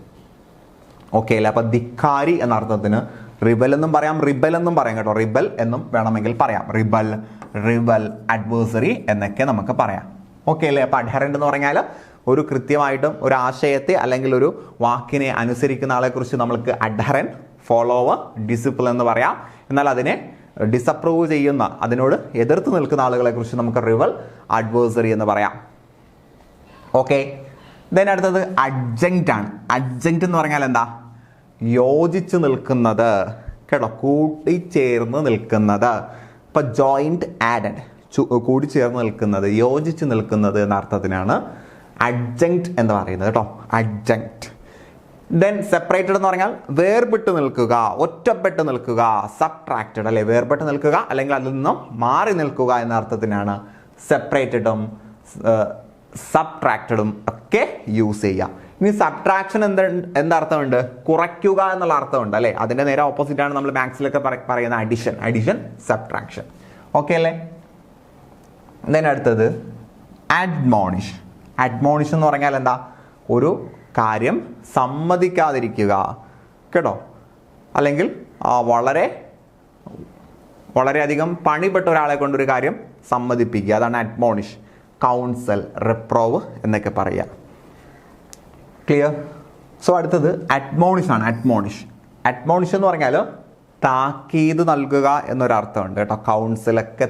ഓക്കെ അല്ലേ? അപ്പം ധിക്കാരി എന്ന അർത്ഥത്തിന് റിബൽ എന്നും പറയാം, റിബൽ എന്നും പറയാം കേട്ടോ. റിബൽ എന്നും വേണമെങ്കിൽ പറയാം. റിബൽ, അഡ്വേഴ്സറി എന്നൊക്കെ നമുക്ക് പറയാം. ഓക്കെ അല്ലേ? അപ്പം അഡ്ഹറൻറ്റ് എന്ന് പറഞ്ഞാൽ ഒരു കൃത്യമായിട്ടും ഒരു ആശയത്തെ അല്ലെങ്കിൽ ഒരു വാക്കിനെ അനുസരിക്കുന്ന ആളെക്കുറിച്ച് നമ്മൾക്ക് അഡ്ഹറൻറ്റ്, ഫോളോവർ, ഡിസിപ്പിൾ എന്ന് പറയാം. എന്നാൽ അതിനെ ഡിസപ്രൂവ് ചെയ്യുന്ന, അതിനോട് എതിർത്ത് നിൽക്കുന്ന ആളുകളെ കുറിച്ച് നമുക്ക് റിവൽ, അഡ്വേഴ്സറി എന്ന് പറയാം. ഓക്കെ. ദെൻ അടുത്തത് അഡ്ജങ്ക്റ്റ് ആണ്. അഡ്ജങ്ക്റ്റ് എന്ന് പറഞ്ഞാൽ എന്താ? യോജിച്ച് നിൽക്കുന്നത് കേട്ടോ, കൂട്ടിച്ചേർന്ന് നിൽക്കുന്നത്. ഇപ്പം ജോയിൻറ്റ് ആഡഡ്, കൂടിച്ചേർന്ന് നിൽക്കുന്നത്, യോജിച്ച് നിൽക്കുന്നത് എന്ന അർത്ഥത്തിനാണ് അഡ്ജങ്ക്റ്റ് എന്ന് പറയുന്നത് കേട്ടോ. അഡ്ജങ്ക്റ്റ്. ദെൻ സെപ്പറേറ്റഡ് എന്ന് പറഞ്ഞാൽ വേർപെട്ട് നിൽക്കുക, ഒറ്റപ്പെട്ട് നിൽക്കുക. സബ്ട്രാക്റ്റഡ് അല്ലെ? വേർപെട്ട് നിൽക്കുക അല്ലെങ്കിൽ അതിൽ നിന്നും മാറി നിൽക്കുക എന്ന അർത്ഥത്തിനാണ് സെപ്പറേറ്റഡും സബ്ട്രാക്റ്റഡും ഒക്കെ യൂസ് ചെയ്യുക. ഇനി സബ്ട്രാക്ഷൻ എന്തർത്ഥമുണ്ട്? കുറയ്ക്കുക എന്നുള്ള അർത്ഥമുണ്ട് അല്ലേ? അതിൻ്റെ നേരെ ഓപ്പോസിറ്റാണ് നമ്മൾ മാത്സിലൊക്കെ പറയുന്ന അഡിഷൻ, സബ്ട്രാക്ഷൻ. ഓക്കെ അല്ലേ? ദെൻ അടുത്തത് അഡ്മോണിഷ്. അഡ്മോണിഷ് എന്ന് പറഞ്ഞാൽ എന്താ? ഒരു കാര്യം സമ്മതിക്കാതിരിക്കുക കേട്ടോ, അല്ലെങ്കിൽ വളരെയധികം പണിപ്പെട്ട ഒരാളെ കൊണ്ടൊരു കാര്യം സമ്മതിപ്പിക്കുക. അതാണ് അഡ്മോണിഷ്. കൗൺസൽ, റിപ്രോവ് എന്നൊക്കെ പറയുക. ക്ലിയർ? സോ അടുത്തത് അഡ്മോണിഷ് ആണ്. അഡ്മോണിഷ് എന്ന് പറഞ്ഞാൽ താക്കീത് നൽകുക എന്നൊരർത്ഥമുണ്ട് കേട്ടോ. കൗൺസിലൊക്കെ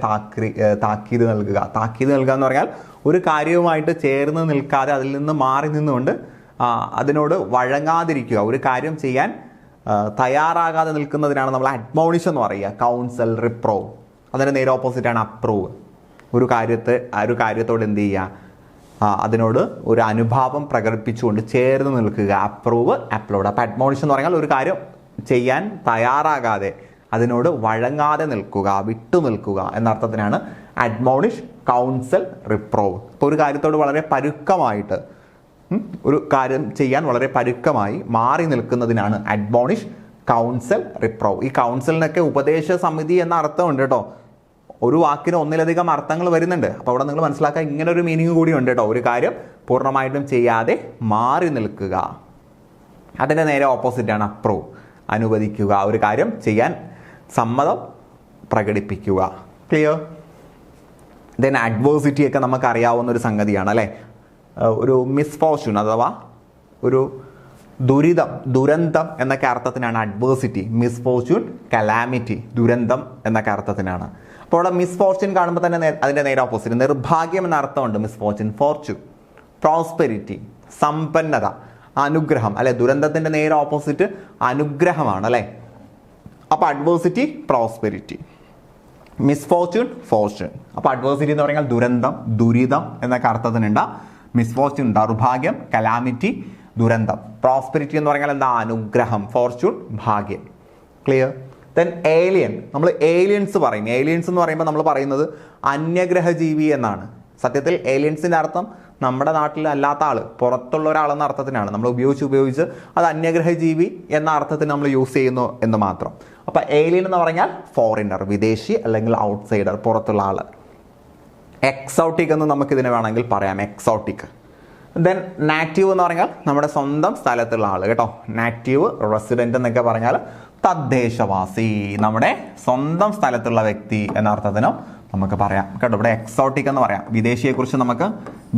താക്കീത് നൽകുക. താക്കീത് നൽകുക എന്ന് പറഞ്ഞാൽ ഒരു കാര്യവുമായിട്ട് ചേർന്ന് നിൽക്കാതെ അതിൽ നിന്ന് മാറി നിന്നുകൊണ്ട് അതിനോട് വഴങ്ങാതിരിക്കുക, ഒരു കാര്യം ചെയ്യാൻ തയ്യാറാകാതെ നിൽക്കുന്നതിനാണ് നമ്മൾ അഡ്മോണിഷ് എന്ന് പറയുക. കൗൺസൽ, റിപ്രോവ്. അതിന് നേരെ ഓപ്പോസിറ്റാണ് അപ്രൂവ്. ഒരു കാര്യത്തോട് എന്ത് ചെയ്യുക? അതിനോട് ഒരു അനുഭാവം പ്രകടിപ്പിച്ചുകൊണ്ട് ചേർന്ന് നിൽക്കുക. Approve, upload. അപ്പം അഡ്മോണിഷ് എന്ന് പറഞ്ഞാൽ ഒരു കാര്യം ചെയ്യാൻ തയ്യാറാകാതെ അതിനോട് വഴങ്ങാതെ നിൽക്കുക, വിട്ടു നിൽക്കുക എന്നർത്ഥത്തിനാണ് അഡ്മോണിഷ്, കൗൺസൽ, റിപ്രോവ്. ഇപ്പോൾ ഒരു കാര്യത്തോട് വളരെ പരുക്കമായിട്ട്, ഒരു കാര്യം ചെയ്യാൻ വളരെ പരുക്കമായി മാറി നിൽക്കുന്നതിനാണ് അഡ്മോണിഷ്, കൗൺസൽ, റിപ്രോവ്. ഈ കൗൺസിലിനൊക്കെ ഉപദേശ സമിതി എന്ന അർത്ഥമുണ്ട് കേട്ടോ. ഒരു വാക്കിന് ഒന്നിലധികം അർത്ഥങ്ങൾ വരുന്നുണ്ട്. അപ്പോൾ അവിടെ നിങ്ങൾ മനസ്സിലാക്കുക, ഇങ്ങനെ ഒരു മീനിങ് കൂടി ഉണ്ട് കേട്ടോ. ഒരു കാര്യം പൂർണ്ണമായിട്ടും ചെയ്യാതെ മാറി നിൽക്കുക. അതിൻ്റെ നേരെ ഓപ്പോസിറ്റാണ് അപ്രൂവ്, അനുവദിക്കുക, ഒരു കാര്യം ചെയ്യാൻ സമ്മതം പ്രകടിപ്പിക്കുക. ക്ലിയർ? ദെൻ അഡ്വേഴ്സിറ്റി ഒക്കെ നമുക്ക് അറിയാവുന്ന ഒരു സംഗതിയാണ് അല്ലേ? ഒരു മിസ്ഫോർച്യൂൺ അഥവാ ഒരു ദുരന്തം എന്നൊക്കെ അർത്ഥത്തിനാണ് അഡ്വേഴ്സിറ്റി. മിസ്ഫോർച്യൂൺ, കലാമിറ്റി, ദുരന്തം എന്നൊക്കെ അർത്ഥത്തിനാണ്. അപ്പോൾ അവിടെ മിസ്ഫോർച്യൂൺ കാണുമ്പോൾ തന്നെ അതിൻ്റെ നേരെ ഓപ്പോസിറ്റ് നിർഭാഗ്യം എന്ന അർത്ഥമുണ്ട്. മിസ്ഫോർച്യൂൺ, ഫോർച്യൂൺ, പ്രോസ്പെരിറ്റി, സമ്പന്നത, അനുഗ്രഹം അല്ലെ? ദുരന്തത്തിൻ്റെ നേരെ ഓപ്പോസിറ്റ് അനുഗ്രഹമാണ് അല്ലേ? അപ്പോൾ അഡ്വേഴ്സിറ്റി, പ്രോസ്പെരിറ്റി. Misfortune, Fortune. അപ്പോൾ അഡ്വേഴ്സിറ്റി എന്ന് പറഞ്ഞാൽ ദുരന്തം, ദുരിതം എന്നൊക്കെ അർത്ഥത്തിനുണ്ട്. മിസ്ഫോർച്യൂൺ ദൗർഭാഗ്യം, കലാമിറ്റി ദുരന്തം. പ്രോസ്പെരിറ്റി എന്ന് പറഞ്ഞാൽ എന്താ? അനുഗ്രഹം. ഫോർച്യൂൺ ഭാഗ്യം. ക്ലിയർ? Then alien. നമ്മൾ ഏലിയൻസ് പറയും. ഏലിയൻസ് എന്ന് പറയുമ്പോൾ നമ്മൾ പറയുന്നത് അന്യഗ്രഹജീവി എന്നാണ്. സത്യത്തിൽ ഏലിയൻസിൻ്റെ അർത്ഥം നമ്മുടെ നാട്ടിൽ അല്ലാത്ത ആൾ, പുറത്തുള്ള ഒരാളെന്ന അർത്ഥത്തിനാണ്. നമ്മൾ ഉപയോഗിച്ച് അത് അന്യഗ്രഹജീവി എന്ന അർത്ഥത്തിന് നമ്മൾ യൂസ് ചെയ്യുന്നു എന്ന് മാത്രം. അപ്പോൾ ഏലിയൻ എന്ന് പറഞ്ഞാൽ ഫോറിനർ, വിദേശി അല്ലെങ്കിൽ ഔട്ട്സൈഡർ, പുറത്തുള്ള ആൾ. എക്സോട്ടിക് എന്ന് നമുക്കിതിനെ വേണമെങ്കിൽ പറയാം. എക്സോട്ടിക്. ദെൻ നാറ്റീവ് എന്ന് പറഞ്ഞാൽ നമ്മുടെ സ്വന്തം സ്ഥലത്തുള്ള ആൾ കേട്ടോ. നാറ്റീവ്, റെസിഡൻറ്റ് എന്നൊക്കെ പറഞ്ഞാൽ തദ്ദേശവാസി, നമ്മുടെ സ്വന്തം സ്ഥലത്തുള്ള വ്യക്തി എന്ന അർത്ഥത്തിനും നമുക്ക് പറയാം കേട്ടോ. ഇവിടെ എക്സോട്ടിക് എന്ന് പറയാം. വിദേശിയെക്കുറിച്ച് നമുക്ക്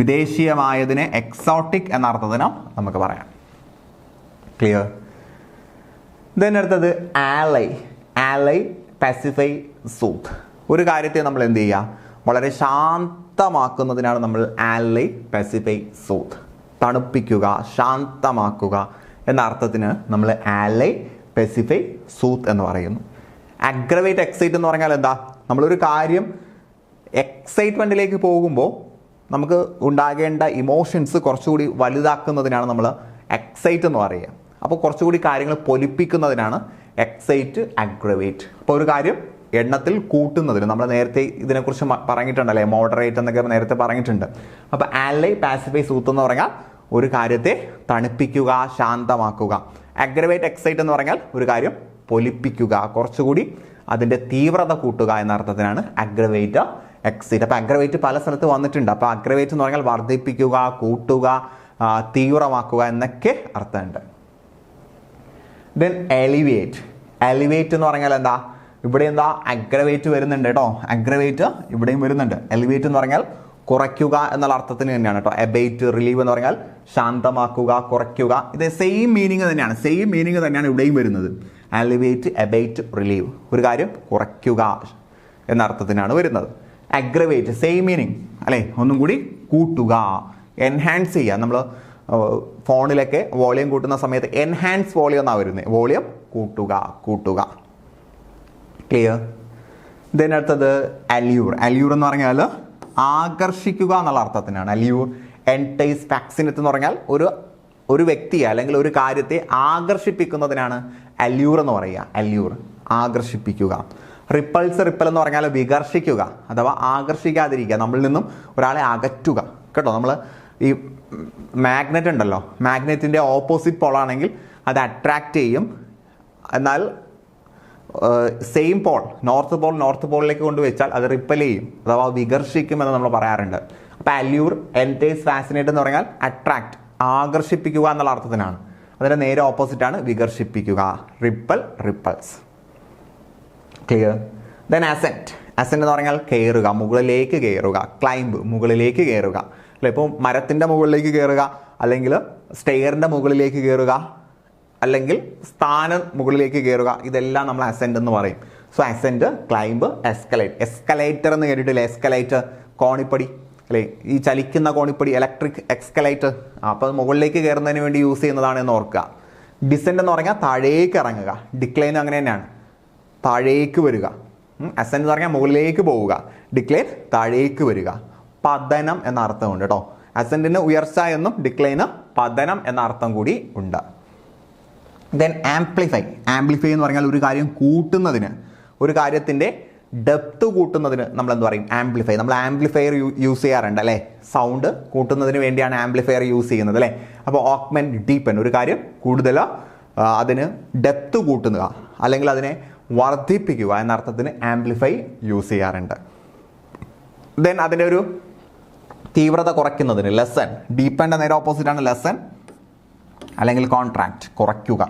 വിദേശീയമായതിനെ എക്സോട്ടിക് എന്ന അർത്ഥത്തിനും നമുക്ക് പറയാം. ക്ലിയർ? ദെൻ അടുത്തത് ആലൈ, പാസിഫൈ, സൂത്ത്. ഒരു കാര്യത്തെ നമ്മൾ എന്ത് ചെയ്യുക? വളരെ ശാന്തമാക്കുന്നതിനാണ് നമ്മൾ ആലൈ, പാസിഫൈ, സൂത്ത്. തണുപ്പിക്കുക, ശാന്തമാക്കുക എന്ന അർത്ഥത്തിന് നമ്മൾ ആലൈ, പാസിഫൈ, സൂത്ത് എന്ന് പറയുന്നു. അഗ്രവേറ്റ്, എക്സൈറ്റ് എന്ന് പറഞ്ഞാൽ എന്താ? നമ്മളൊരു കാര്യം എക്സൈറ്റ്മെൻറ്റിലേക്ക് പോകുമ്പോൾ നമുക്ക് ഉണ്ടാകേണ്ട ഇമോഷൻസ് കുറച്ചുകൂടി വലുതാക്കുന്നതിനാണ് നമ്മൾ എക്സൈറ്റ് എന്ന് പറയുക. അപ്പോൾ കുറച്ചുകൂടി കാര്യങ്ങൾ പൊലിപ്പിക്കുന്നതിനാണ് എക്സൈറ്റ്, അഗ്രവേറ്റ്. അപ്പോൾ ഒരു കാര്യം എണ്ണത്തിൽ കൂട്ടുന്നതിന് നമ്മൾ നേരത്തെ ഇതിനെക്കുറിച്ച് പറഞ്ഞിട്ടുണ്ടല്ലേ, മോഡറേറ്റ് എന്നൊക്കെ നേരത്തെ പറഞ്ഞിട്ടുണ്ട്. അപ്പോൾ ആലൈ, പാസിഫൈ, സൂത്ത് എന്ന് പറഞ്ഞാൽ ഒരു കാര്യത്തെ തണുപ്പിക്കുക, ശാന്തമാക്കുക. അഗ്രവേറ്റ്, എക്സൈറ്റ് എന്ന് പറഞ്ഞാൽ ഒരു കാര്യം പൊലിപ്പിക്കുക, കുറച്ചുകൂടി അതിൻ്റെ തീവ്രത കൂട്ടുക എന്ന അർത്ഥത്തിനാണ് അഗ്രവേറ്റ്, എക്സൈറ്റ്. അപ്പോൾ അഗ്രവേറ്റ് പല സ്ഥലത്ത് വന്നിട്ടുണ്ട്. അപ്പോൾ അഗ്രവേറ്റ് എന്ന് പറഞ്ഞാൽ വർദ്ധിപ്പിക്കുക, കൂട്ടുക, തീവ്രമാക്കുക എന്നൊക്കെ അർത്ഥമുണ്ട്. Then elevate. എലിവേറ്റ് എന്ന് പറഞ്ഞാൽ എന്താ? ഇവിടെ എന്താ അഗ്രവേറ്റ് വരുന്നുണ്ട് കേട്ടോ. അഗ്രവേറ്റ് ഇവിടെയും വരുന്നുണ്ട്. എലിവേറ്റ് എന്ന് പറഞ്ഞാൽ കുറയ്ക്കുക എന്നുള്ള അർത്ഥത്തിന് തന്നെയാണ് കേട്ടോ. എബേറ്റ്, റിലീവ് എന്ന് പറഞ്ഞാൽ ശാന്തമാക്കുക, കുറയ്ക്കുക. ഇത് സെയിം മീനിങ് തന്നെയാണ് ഇവിടെയും വരുന്നത്. Alleviate, abate, relieve. ഒരു കാര്യം കുറയ്ക്കുക എന്ന അർത്ഥത്തിനാണ് വരുന്നത്. അഗ്രവേറ്റ് സെയിം മീനിങ് അല്ലേ, ഒന്നും കൂടി കൂട്ടുക, എൻഹാൻസ് ചെയ്യുക. നമ്മൾ ഫോണിലൊക്കെ വോളിയം കൂട്ടുന്ന സമയത്ത് എൻഹാൻസ് വോളിയം എന്നാണ് വരുന്നത്. വോളിയം കൂട്ടുക. ക്ലിയർ? ദെൻ അടുത്തത് അല്യൂർ. അല്യൂർ എന്ന് പറഞ്ഞാൽ ആകർഷിക്കുക എന്നുള്ള അർത്ഥത്തിനാണ്. അല്യൂർ, എൻടൈസ്, ഫാക്സിനറ്റ് എന്ന് പറഞ്ഞാൽ ഒരു വ്യക്തിയെ അല്ലെങ്കിൽ ഒരു കാര്യത്തെ ആകർഷിപ്പിക്കുന്നതിനാണ് അല്യൂർ എന്ന് പറയുക. അല്യൂർ, ആകർഷിപ്പിക്കുക. റിപ്പൾസ്, റിപ്പൽ എന്ന് പറഞ്ഞാൽ വികർഷിക്കുക അഥവാ ആകർഷിക്കാതിരിക്കുക, നമ്മളിൽ നിന്നും ഒരാളെ അകറ്റുക കേട്ടോ. നമ്മൾ ഈ മാഗ്നറ്റ് ഉണ്ടല്ലോ, മാഗ്നറ്റിൻ്റെ ഓപ്പോസിറ്റ് പോളാണെങ്കിൽ അത് അട്രാക്റ്റ് ചെയ്യും. എന്നാൽ സെയിം പോൾ, നോർത്ത് പോളിലേക്ക് കൊണ്ടുവച്ചാൽ അത് റിപ്പൽ ചെയ്യും അഥവാ വികർഷിക്കും എന്ന് നമ്മൾ പറയാറുണ്ട്. അപ്പോൾ അല്യൂർ, എൻടൈസ്, ഫാസിനേറ്റ് എന്ന് പറഞ്ഞാൽ അട്രാക്റ്റ്, ആകർഷിപ്പിക്കുക എന്നുള്ള അർത്ഥത്തിനാണ്. അതിൻ്റെ നേരെ ഓപ്പോസിറ്റാണ് വികർഷിപ്പിക്കുക. Repel, repulse. Clear? Then ascent. Ascent എന്ന് പറഞ്ഞാൽ കയറുക, മുകളിലേക്ക് കയറുക. ക്ലൈംബ്, മുകളിലേക്ക് കയറുക അല്ലെ. ഇപ്പോൾ മരത്തിൻ്റെ മുകളിലേക്ക് കയറുക, അല്ലെങ്കിൽ സ്റ്റെയറിൻ്റെ മുകളിലേക്ക് കയറുക, അല്ലെങ്കിൽ സ്ഥാനം മുകളിലേക്ക് കയറുക. ഇതെല്ലാം നമ്മൾ അസെൻറ്റ് എന്ന് പറയും. So assent, climb, escalate. Escalator എന്ന് കേട്ടിട്ടില്ലേ? എസ്കലേറ്റർ, കോണിപ്പടി അല്ലേ, ഈ ചലിക്കുന്ന കോണിപ്പടി, ഇലക്ട്രിക് എക്സ്കലേറ്റർ. അപ്പോൾ മുകളിലേക്ക് കയറുന്നതിന് വേണ്ടി യൂസ് ചെയ്യുന്നതാണ് എന്ന് ഓർക്കുക. ഡിസെൻറ്റ് എന്ന് പറഞ്ഞാൽ താഴേക്ക് ഇറങ്ങുക. ഡിക്ലൈൻ അങ്ങനെ തന്നെയാണ്, താഴേക്ക് വരിക. അസെൻറ്റ് എന്ന് പറഞ്ഞാൽ മുകളിലേക്ക് പോവുക, ഡിക്ലൈൻ താഴേക്ക് വരിക. പതനം എന്ന അർത്ഥമുണ്ട് കേട്ടോ. അസെൻറ്റിന് ഉയർച്ച എന്നും ഡിക്ലൈന് പതനം എന്ന അർത്ഥം കൂടി ഉണ്ട്. Then amplify. ആംപ്ലിഫൈ എന്ന് പറഞ്ഞാൽ ഒരു കാര്യം കൂട്ടുന്നതിന്, ഒരു കാര്യത്തിൻ്റെ ഡെപ്ത് കൂട്ടുന്നതിന് നമ്മൾ എന്ത് പറയും? ആംപ്ലിഫൈ. നമ്മൾ ആംപ്ലിഫയർ യൂസ് ചെയ്യാറുണ്ട് അല്ലേ, സൗണ്ട് കൂട്ടുന്നതിന് വേണ്ടിയാണ് ആംപ്ലിഫയർ യൂസ് ചെയ്യുന്നത് അല്ലേ. അപ്പോൾ ഓക്മെന്റ്, ഡീപ്പൻ, ഒരു കാര്യം കൂടുതൽ അതിന് ഡെപ്ത് കൂട്ടുക അല്ലെങ്കിൽ അതിനെ വർദ്ധിപ്പിക്കുക എന്ന അർത്ഥത്തിന് ആംപ്ലിഫൈ യൂസ് ചെയ്യാറുണ്ട്. ദെൻ അതിൻ്റെ ഒരു തീവ്രത കുറയ്ക്കുന്നതിന് ലെസൺ. ഡീപ്പൻ്റെ നേരെ ഓപ്പോസിറ്റാണ് ലെസൺ അല്ലെങ്കിൽ കോൺട്രാക്ട്, കുറയ്ക്കുക.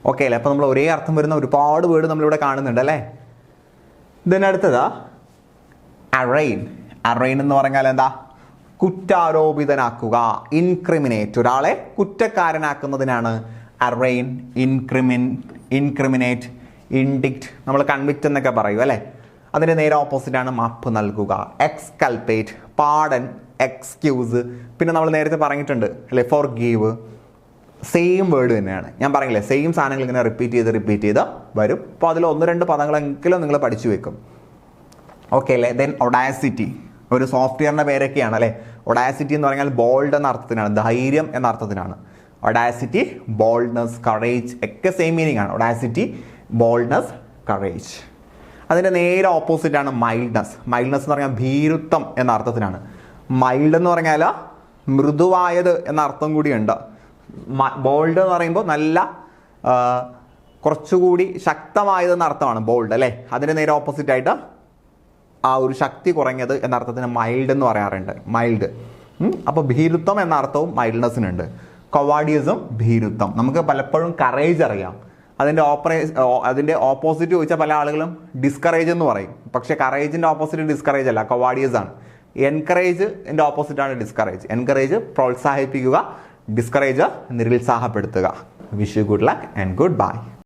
ഓക്കെ അല്ലേ? അപ്പോൾ നമ്മൾ ഒരേ അർത്ഥം വരുന്ന ഒരുപാട് വേർഡ് നമ്മളിവിടെ കാണുന്നുണ്ട് അല്ലേ. ദെൻ അടുത്തത് അറൈൻ. അറൈൻ എന്ന് പറഞ്ഞാൽ എന്താ? കുറ്റാരോപിതനാക്കുക, ഇൻക്രിമിനേറ്റ്. ഒരാളെ കുറ്റക്കാരനാക്കുന്നതിനാണ് അറൈൻ, ഇൻക്രിമിനേറ്റ്, ഇൻഡിക്റ്റ്. നമ്മൾ കൺവിക്റ്റ് എന്നൊക്കെ പറയും അല്ലേ. അതിൻ്റെ നേരെ ഓപ്പോസിറ്റാണ് മാപ്പ് നൽകുക. എക്സ്കൽപ്പേറ്റ്, പാർഡൻ, എക്സ്ക്യൂസ്. പിന്നെ നമ്മൾ നേരത്തെ പറഞ്ഞിട്ടുണ്ട് അല്ലേ, ഫോർഗീവ്. സെയിം വേർഡ് തന്നെയാണ്. ഞാൻ പറഞ്ഞില്ലേ, സെയിം സാധനങ്ങൾ ഇങ്ങനെ റിപ്പീറ്റ് ചെയ്ത് വരും. അപ്പോൾ അതിൽ 1-2 പദങ്ങളെങ്കിലും നിങ്ങൾ പഠിച്ചു വെക്കും. ഓക്കെ അല്ലേ. ദെൻ ഒഡാസിറ്റി, ഒരു സോഫ്റ്റ്വെയറിൻ്റെ പേരൊക്കെയാണ് അല്ലേ. ഒഡാസിറ്റി എന്ന് പറഞ്ഞാൽ ബോൾഡ് എന്ന അർത്ഥത്തിനാണ്, ധൈര്യം എന്ന അർത്ഥത്തിനാണ്. ഒഡാസിറ്റി, ബോൾഡ്നെസ്, കറേജ് ഒക്കെ സെയിം മീനിങ് ആണ്. Audacity, boldness, courage. അതിൻ്റെ നേരെ ഓപ്പോസിറ്റാണ് മൈൽഡ്നെസ്. മൈൽഡ്നെസ് എന്ന് പറഞ്ഞാൽ ഭീരുത്വം എന്ന അർത്ഥത്തിനാണ്. മൈൽഡ് എന്ന് പറഞ്ഞാൽ മൃദുവായത് എന്ന അർത്ഥം കൂടിയുണ്ട്. ബോൾഡ് എന്ന് പറയുമ്പോൾ നല്ല കുറച്ചുകൂടി ശക്തമായതെന്ന അർത്ഥമാണ് ബോൾഡ് അല്ലേ. അതിൻ്റെ നേരെ ഓപ്പോസിറ്റായിട്ട് ആ ഒരു ശക്തി കുറഞ്ഞത് എന്ന അർത്ഥത്തിന് മൈൽഡ് എന്ന് പറയാറുണ്ട്. മൈൽഡ്. അപ്പോൾ ഭീരുത്വം എന്ന അർത്ഥവും മൈൽഡ്നെസ്സിനുണ്ട്. കൊവാഡിയസും ഭീരുത്വം. നമുക്ക് പലപ്പോഴും കറേജ് അറിയാം. അതിൻ്റെ ഓപ്പോസിറ്റ് ചോദിച്ചാൽ പല ആളുകളും ഡിസ്കറേജ് എന്ന് പറയും. പക്ഷേ കറേജിൻ്റെ ഓപ്പോസിറ്റ് ഡിസ്കറേജ് അല്ല, കൊവാഡിയസ് ആണ്. എൻകറേജിൻ്റെ ഓപ്പോസിറ്റാണ് ഡിസ്കറേജ്. എൻകറേജ് പ്രോത്സാഹിപ്പിക്കുക, ഡിസ്കറേജ് നിരുത്സാഹപ്പെടുത്തുക. Wish you good luck and good bye.